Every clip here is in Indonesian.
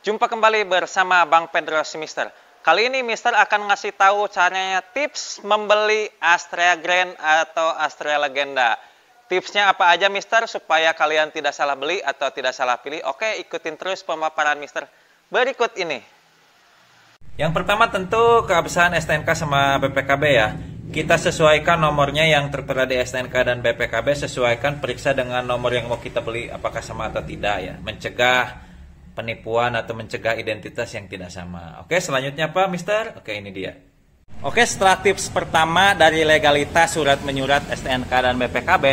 Jumpa kembali bersama Bang Pedro si Mister. Kali ini Mister akan ngasih tahu caranya tips membeli Astrea Grand atau Astrea Legenda. Tipsnya apa aja Mister supaya kalian tidak salah beli atau tidak salah pilih? Oke, ikutin terus pemaparan Mister berikut ini. Yang pertama tentu keabsahan STNK sama BPKB ya. Kita sesuaikan nomornya yang tertera di STNK dan BPKB, sesuaikan periksa dengan nomor yang mau kita beli apakah sama atau tidak ya. Mencegah penipuan atau mencegah identitas yang tidak sama. Oke, selanjutnya apa Mister? Oke, ini dia. Oke, setelah tips pertama dari legalitas surat menyurat STNK dan BPKB,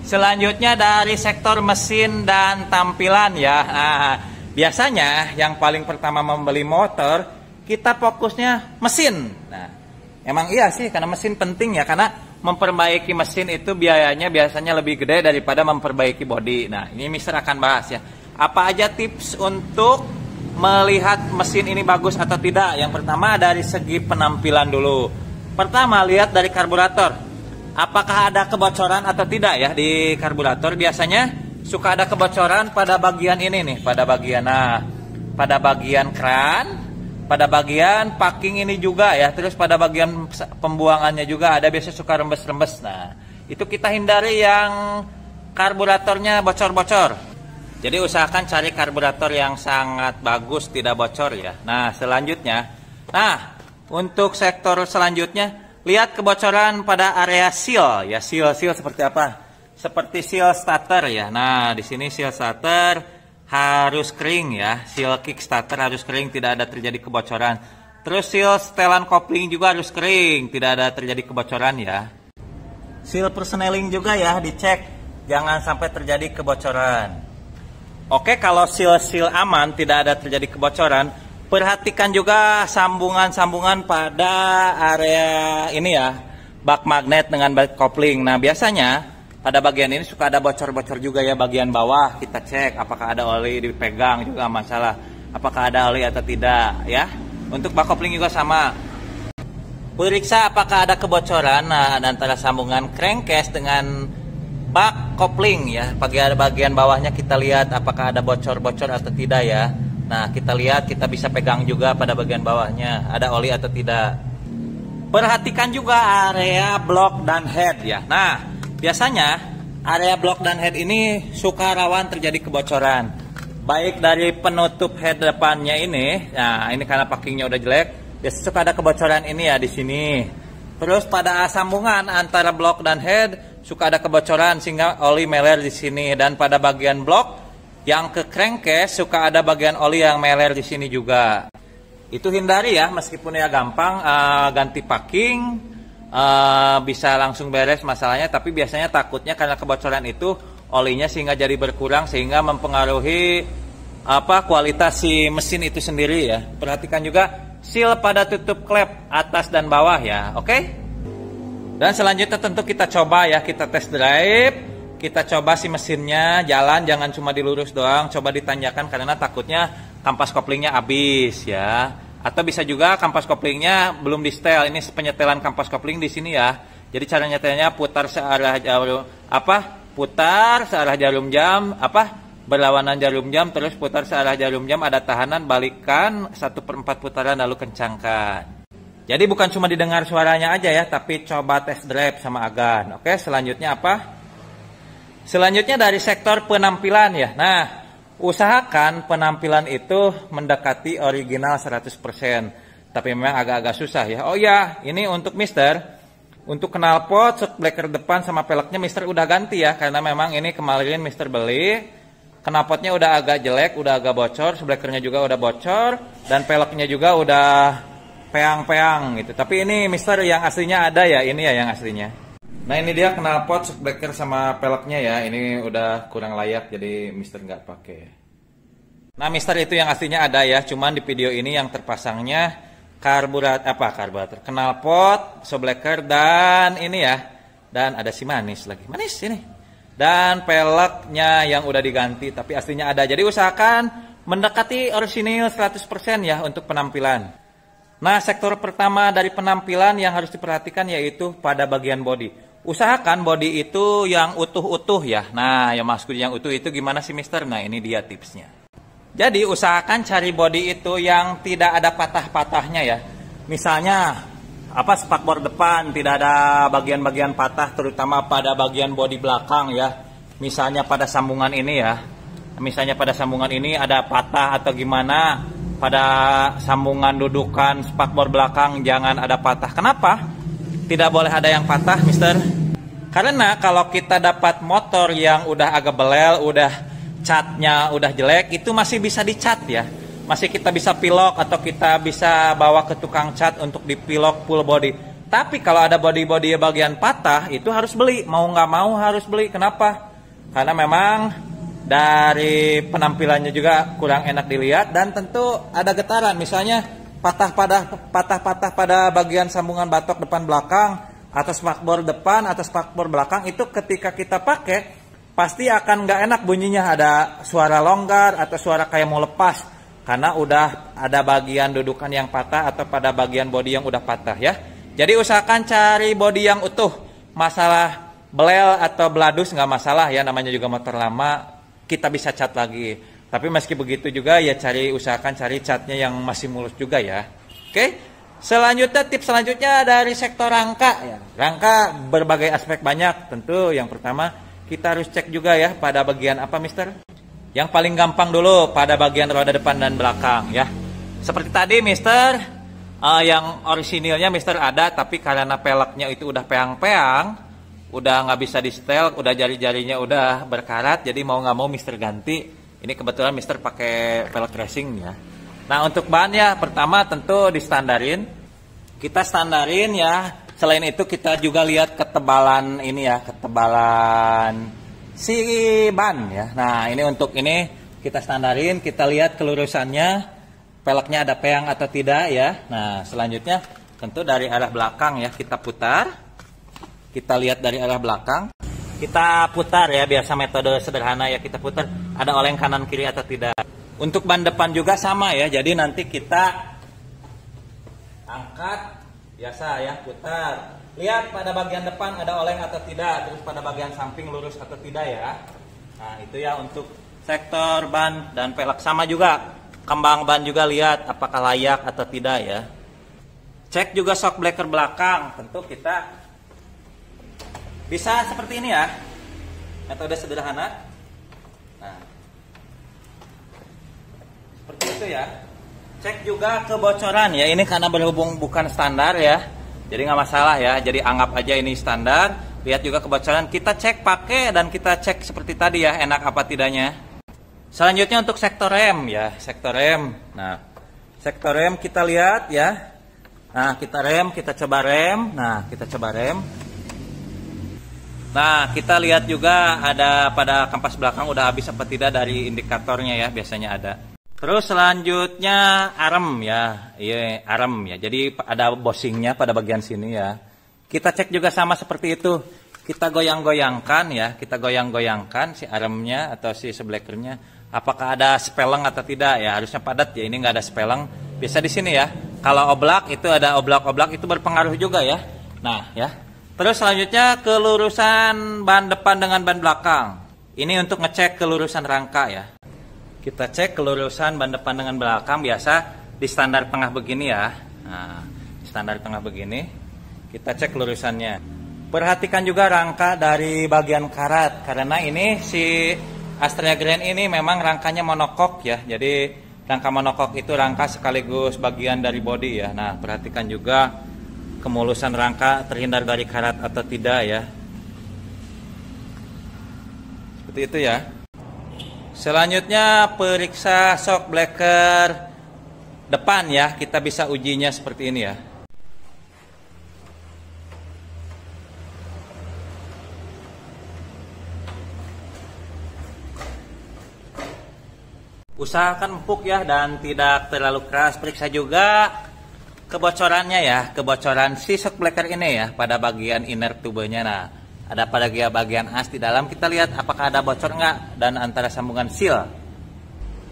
selanjutnya dari sektor mesin dan tampilan ya. Nah, biasanya yang paling pertama membeli motor, kita fokusnya mesin. Nah, emang iya sih, karena mesin penting ya, karena memperbaiki mesin itu biayanya biasanya lebih gede daripada memperbaiki bodi. Nah, ini Mister akan bahas ya. Apa aja tips untuk melihat mesin ini bagus atau tidak? Yang pertama dari segi penampilan dulu. Pertama, lihat dari karburator. Apakah ada kebocoran atau tidak ya di karburator? Biasanya suka ada kebocoran pada bagian ini nih, pada bagian kran, pada bagian packing ini juga ya, terus pada bagian pembuangannya juga ada, biasanya suka rembes-rembes. Nah, itu kita hindari yang karburatornya bocor-bocor. Jadi usahakan cari karburator yang sangat bagus, tidak bocor ya. Nah, selanjutnya, untuk sektor selanjutnya, lihat kebocoran pada area seal ya. Seal seperti apa? Seperti seal starter ya. Nah, di sini seal starter harus kering ya. Seal kickstarter harus kering, tidak ada terjadi kebocoran. Terus seal setelan kopling juga harus kering, tidak ada terjadi kebocoran ya. Seal persneling juga ya, dicek, jangan sampai terjadi kebocoran. Oke, kalau seal aman, tidak ada terjadi kebocoran, perhatikan juga sambungan-sambungan pada area ini ya, bak magnet dengan bak kopling. Nah, biasanya pada bagian ini suka ada bocor-bocor juga ya, bagian bawah kita cek apakah ada oli, dipegang juga masalah, apakah ada oli atau tidak ya. Untuk bak kopling juga sama. Periksa apakah ada kebocoran antara sambungan crankcase dengan bak kopling ya. Bagian bawahnya kita lihat apakah ada bocor-bocor atau tidak ya. Nah, kita lihat, kita bisa pegang juga pada bagian bawahnya ada oli atau tidak. Perhatikan juga area block dan head ya. Nah, biasanya area block dan head ini suka rawan terjadi kebocoran. Baik dari penutup head depannya ini. Nah, ini karena packingnya udah jelek, biasanya suka ada kebocoran ini ya di sini. Terus pada sambungan antara block dan head suka ada kebocoran sehingga oli meler di sini, dan pada bagian blok yang ke crankcase suka ada bagian oli yang meler di sini juga. Itu hindari ya, meskipun ya gampang ganti packing bisa langsung beres masalahnya, tapi biasanya takutnya karena kebocoran itu olinya sehingga jadi berkurang sehingga mempengaruhi kualitas si mesin itu sendiri ya. Perhatikan juga seal pada tutup klep atas dan bawah ya. Oke? Dan selanjutnya tentu kita coba ya, kita test drive, kita coba si mesinnya jalan, jangan cuma dilurus doang, coba ditanjakan karena takutnya kampas koplingnya habis ya. Atau bisa juga kampas koplingnya belum di setel. Ini penyetelan kampas kopling di sini ya. Jadi cara nyetelnya putar searah jarum jam, berlawanan jarum jam, terus putar searah jarum jam, ada tahanan, balikan 1/4 putaran lalu kencangkan. Jadi bukan cuma didengar suaranya aja ya, tapi coba test drive sama Agan. Oke, selanjutnya apa? Selanjutnya dari sektor penampilan ya. Nah, usahakan penampilan itu mendekati original 100%. Tapi memang agak-agak susah ya. Oh ya, ini untuk Mister, untuk knalpot, shockbreaker depan sama peleknya Mister udah ganti ya. Karena memang ini kemarin Mister beli, knalpotnya udah agak jelek, udah agak bocor, shockbreakernya juga udah bocor, dan peleknya juga udah peang-peang gitu. Tapi ini Mister yang aslinya ada ya, ini ya yang aslinya. Nah, ini dia knalpot, shockbreaker sama peleknya ya. Ini udah kurang layak jadi Mister nggak pakai. Nah, Mister itu yang aslinya ada ya, cuman di video ini yang terpasangnya karburator, knalpot, shockbreaker, dan ini ya. Dan ada si manis lagi. Manis ini. Dan peleknya yang udah diganti tapi aslinya ada. Jadi usahakan mendekati orisinil 100% ya untuk penampilan. Nah, sektor pertama dari penampilan yang harus diperhatikan yaitu pada bagian bodi. Usahakan bodi itu yang utuh-utuh ya. Nah, yang maksud yang utuh itu gimana sih Mister? Nah, ini dia tipsnya. Jadi usahakan cari bodi itu yang tidak ada patah-patahnya ya. Misalnya spakbor depan tidak ada bagian-bagian patah, terutama pada bagian bodi belakang ya. Misalnya pada sambungan ini ya. Misalnya pada sambungan ini ada patah atau gimana. Pada sambungan dudukan spakbor belakang jangan ada patah. Kenapa? Tidak boleh ada yang patah, Mister. Karena kalau kita dapat motor yang udah agak belel, udah catnya udah jelek, itu masih bisa dicat ya, masih kita bisa pilok atau kita bisa bawa ke tukang cat untuk dipilok full body. Tapi kalau ada body bagian patah itu harus beli, mau nggak mau harus beli. Kenapa? Karena memang dari penampilannya juga kurang enak dilihat dan tentu ada getaran. Misalnya patah pada bagian sambungan batok depan belakang atau spakbor depan atau spakbor belakang, itu ketika kita pakai pasti akan nggak enak bunyinya, ada suara longgar atau suara kayak mau lepas karena udah ada bagian dudukan yang patah atau pada bagian bodi yang udah patah ya. Jadi usahakan cari bodi yang utuh. Masalah belel atau beladus nggak masalah ya, namanya juga motor lama, kita bisa cat lagi. Tapi meski begitu juga ya usahakan cari catnya yang masih mulus juga ya. Oke. Selanjutnya, tips selanjutnya dari sektor rangka ya. Rangka berbagai aspek banyak. Tentu yang pertama kita harus cek juga ya pada bagian apa, Mister? Yang paling gampang dulu pada bagian roda depan dan belakang ya. Seperti tadi, Mister, yang orisinilnya Mister ada, tapi karena peleknya itu udah peang-peang, udah nggak bisa di setel, udah jari-jarinya udah berkarat, jadi mau nggak mau Mister ganti. Ini kebetulan Mister pakai pelek racing ya. Nah untuk bahannya pertama tentu distandarin. Kita standarin ya. Selain itu kita juga lihat ketebalan ini ya, ketebalan si ban ya. Nah ini untuk ini kita standarin, kita lihat kelurusannya, peleknya ada peang atau tidak ya. Nah selanjutnya tentu dari arah belakang ya, kita putar. Kita lihat dari arah belakang, kita putar ya, biasa metode sederhana ya, kita putar ada oleng kanan kiri atau tidak. Untuk ban depan juga sama ya, jadi nanti kita angkat biasa ya, putar, lihat pada bagian depan ada oleng atau tidak, terus pada bagian samping lurus atau tidak ya. Nah itu ya untuk sektor ban dan pelek. Sama juga kembang ban juga, lihat apakah layak atau tidak ya. Cek juga shock breaker belakang, tentu kita bisa seperti ini ya, metode sederhana. Nah seperti itu ya. Cek juga kebocoran ya, ini karena berhubung bukan standar ya, jadi nggak masalah ya, jadi anggap aja ini standar. Lihat juga kebocoran, kita cek pakai dan kita cek seperti tadi ya, enak apa tidaknya. Selanjutnya untuk sektor rem ya, sektor rem. Nah sektor rem kita lihat ya. Nah kita rem, kita coba rem. Nah kita coba rem. Nah kita lihat juga ada pada kampas belakang udah habis apa tidak dari indikatornya ya, biasanya ada. Terus selanjutnya arem ya, iya arem ya. Jadi ada bosingnya pada bagian sini ya. Kita cek juga sama seperti itu. Kita goyang-goyangkan ya, kita goyang-goyangkan si aremnya atau si seblekernya. Apakah ada speleng atau tidak ya? Harusnya padat ya. Ini nggak ada speleng. Bisa di sini ya. Kalau oblak itu ada oblak-oblak, itu berpengaruh juga ya. Nah ya. Terus selanjutnya kelurusan ban depan dengan ban belakang. Ini untuk ngecek kelurusan rangka ya. Kita cek kelurusan ban depan dengan belakang, biasa di standar tengah begini ya. Nah, di standar tengah begini, kita cek kelurusannya. Perhatikan juga rangka dari bagian karat, karena ini si Astrea Grand ini memang rangkanya monokok ya. Jadi rangka monokok itu rangka sekaligus bagian dari bodi ya. Nah perhatikan juga kemulusan rangka, terhindar dari karat atau tidak ya. Seperti itu ya. Selanjutnya periksa shock breaker depan ya, kita bisa ujinya seperti ini ya. Usahakan empuk ya dan tidak terlalu keras. Periksa juga kebocorannya ya, kebocoran si shock breaker ini ya pada bagian inner tubenya. Nah ada pada bagian as di dalam, kita lihat apakah ada bocor enggak dan antara sambungan seal.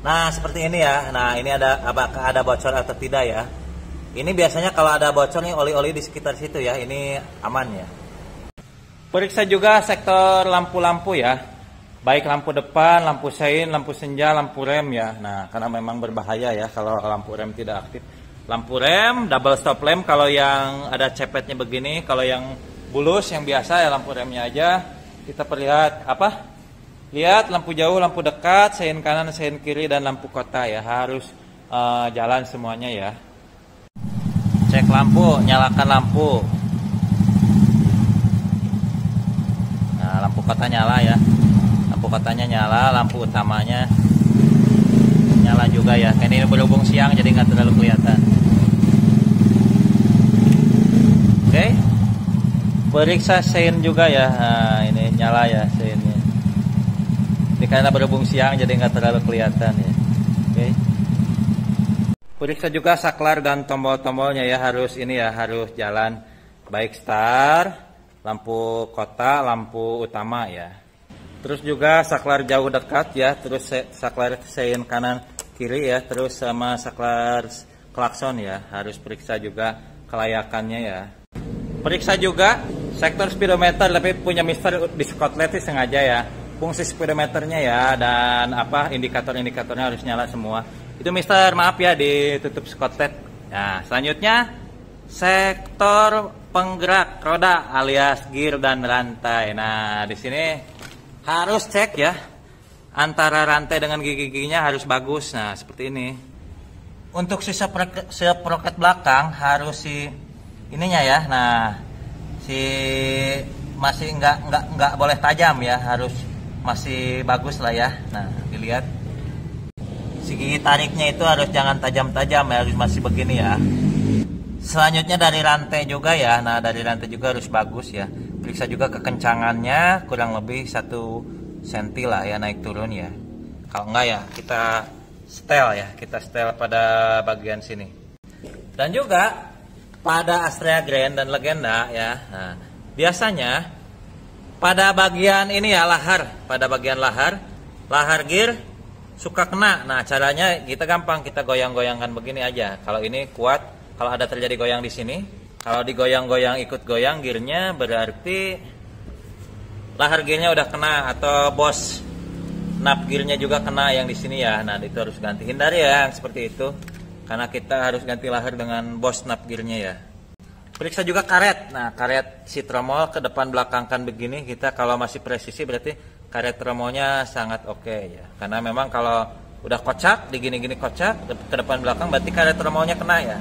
Nah seperti ini ya. Nah ini ada apakah ada bocor atau tidak ya. Ini biasanya kalau ada bocor nih oli-oli di sekitar situ ya, ini aman ya. Periksa juga sektor lampu-lampu ya. baik lampu depan, lampu sein, lampu senja, lampu rem ya. Nah, karena memang berbahaya ya kalau lampu rem tidak aktif. Lampu rem, double stop lamp kalau yang ada cepetnya begini, kalau yang bulus yang biasa ya lampu remnya aja. Kita perlihat apa? Lihat lampu jauh, lampu dekat, sein kanan, sein kiri, dan lampu kota ya. Harus jalan semuanya ya. Cek lampu, nyalakan lampu. Nah, lampu kota nyala ya. Lampu kotanya nyala, lampu utamanya nyala juga ya. Ini berhubung siang jadi nggak terlalu kelihatan. Oke. Periksa sein juga ya. Nah, ini nyala ya seinnya. Ini karena berhubung siang jadi nggak terlalu kelihatan ya. Oke. Periksa juga saklar dan tombol-tombolnya ya, harus ini ya, harus jalan. Baik start, lampu kota, lampu utama ya. Terus juga saklar jauh dekat ya, terus saklar sein kanan kiri ya, terus sama saklar klakson ya, harus periksa juga kelayakannya ya. Periksa juga sektor speedometer, tapi punya Mister di skotlet sengaja ya. Fungsi speedometernya ya, dan apa indikator-indikatornya harus nyala semua. Itu Mister maaf ya ditutup skotlet. Nah, selanjutnya sektor penggerak roda alias gear dan rantai. Nah, di sini harus cek ya, antara rantai dengan gigi-giginya harus bagus. Nah, seperti ini. Untuk si sprocket belakang harus si ininya ya. Nah, si masih nggak boleh tajam ya, harus masih bagus lah ya. Nah, dilihat si gigi tariknya itu harus jangan tajam-tajam ya, harus masih begini ya. Selanjutnya dari rantai juga ya. Nah, dari rantai juga harus bagus ya. Periksa juga kekencangannya, kurang lebih 1 cm lah ya, naik turun ya. Kalau enggak ya kita setel ya, kita setel pada bagian sini. Dan juga pada Astrea Grand dan Legenda ya. Nah, biasanya pada bagian ini ya, pada bagian lahar gear suka kena. Nah, caranya kita gampang, kita goyang-goyangkan begini aja. Kalau ini kuat, kalau ada terjadi goyang di sini, kalau digoyang-goyang ikut goyang gearnya, berarti lahar gearnya udah kena, atau bos nap gearnya juga kena yang di sini ya. Nah, itu harus ganti. Hindari ya yang seperti itu, karena kita harus ganti lahar dengan bos nap gearnya ya. Periksa juga karet. Nah, karet si tromol ke depan belakangkan begini. Kita kalau masih presisi berarti karet tromolnya sangat oke ya. Karena memang kalau udah kocak, digini-gini kocak ke depan belakang, berarti karet tromolnya kena ya.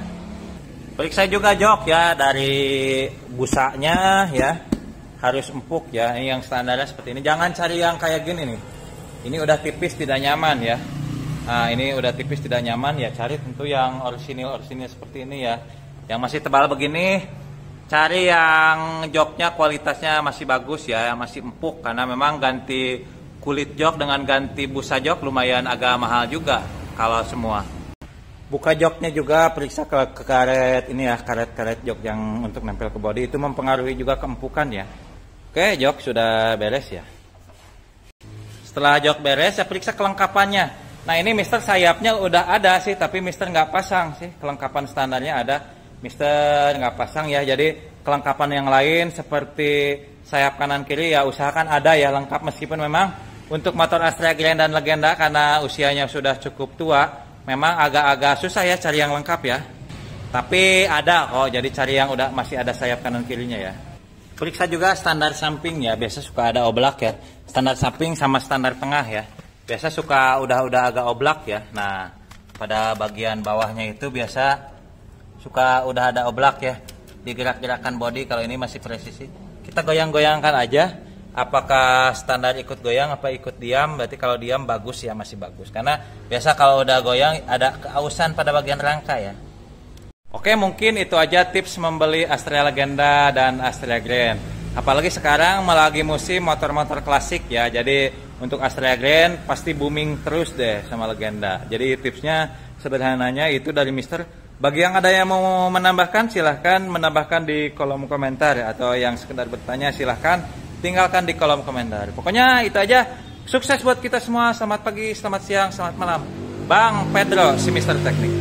Periksa juga jok ya, dari busanya ya, harus empuk ya. Ini yang standarnya seperti ini. Jangan cari yang kayak gini nih. Ini udah tipis tidak nyaman ya. Nah, ini udah tipis tidak nyaman ya. Cari tentu yang orisinil seperti ini ya. Yang masih tebal begini, cari yang joknya kualitasnya masih bagus ya, yang masih empuk. Karena memang ganti kulit jok dengan ganti busa jok lumayan agak mahal juga kalau semua. Buka joknya juga periksa ke karet ini ya, karet-karet jok yang untuk nempel ke bodi itu mempengaruhi juga keempukan ya. Oke, jok sudah beres ya. Setelah jok beres, ya periksa kelengkapannya. Nah, ini Mister sayapnya udah ada sih, tapi Mister nggak pasang sih. Kelengkapan standarnya ada, Mister nggak pasang ya. Jadi kelengkapan yang lain seperti sayap kanan kiri ya usahakan ada ya lengkap, meskipun memang untuk motor Astrea Grand dan Legenda karena usianya sudah cukup tua, memang agak-agak susah ya cari yang lengkap ya. Tapi ada kok, jadi cari yang udah masih ada sayap kanan kirinya ya. Periksa juga standar samping ya, biasa suka ada oblak ya. Standar samping sama standar tengah ya. Biasa suka udah agak oblak ya. Nah, pada bagian bawahnya itu biasa suka udah ada oblak ya. Digerak-gerakan bodi, kalau ini masih presisi. Kita goyang-goyangkan aja. Apakah standar ikut goyang apa ikut diam? Berarti kalau diam bagus ya, masih bagus. Karena biasa kalau udah goyang ada keausan pada bagian rangka ya. Oke, mungkin itu aja tips membeli Astrea Legenda dan Astrea Grand. Apalagi sekarang lagi musim motor-motor klasik ya. Jadi untuk Astrea Grand pasti booming terus deh sama Legenda. Jadi tipsnya sederhananya itu dari Mister. Bagi yang ada yang mau menambahkan, silahkan menambahkan di kolom komentar, atau yang sekedar bertanya silahkan tinggalkan di kolom komentar. Pokoknya itu aja. Sukses buat kita semua. Selamat pagi, selamat siang, selamat malam. Bang Pedro, si Mister Teknik.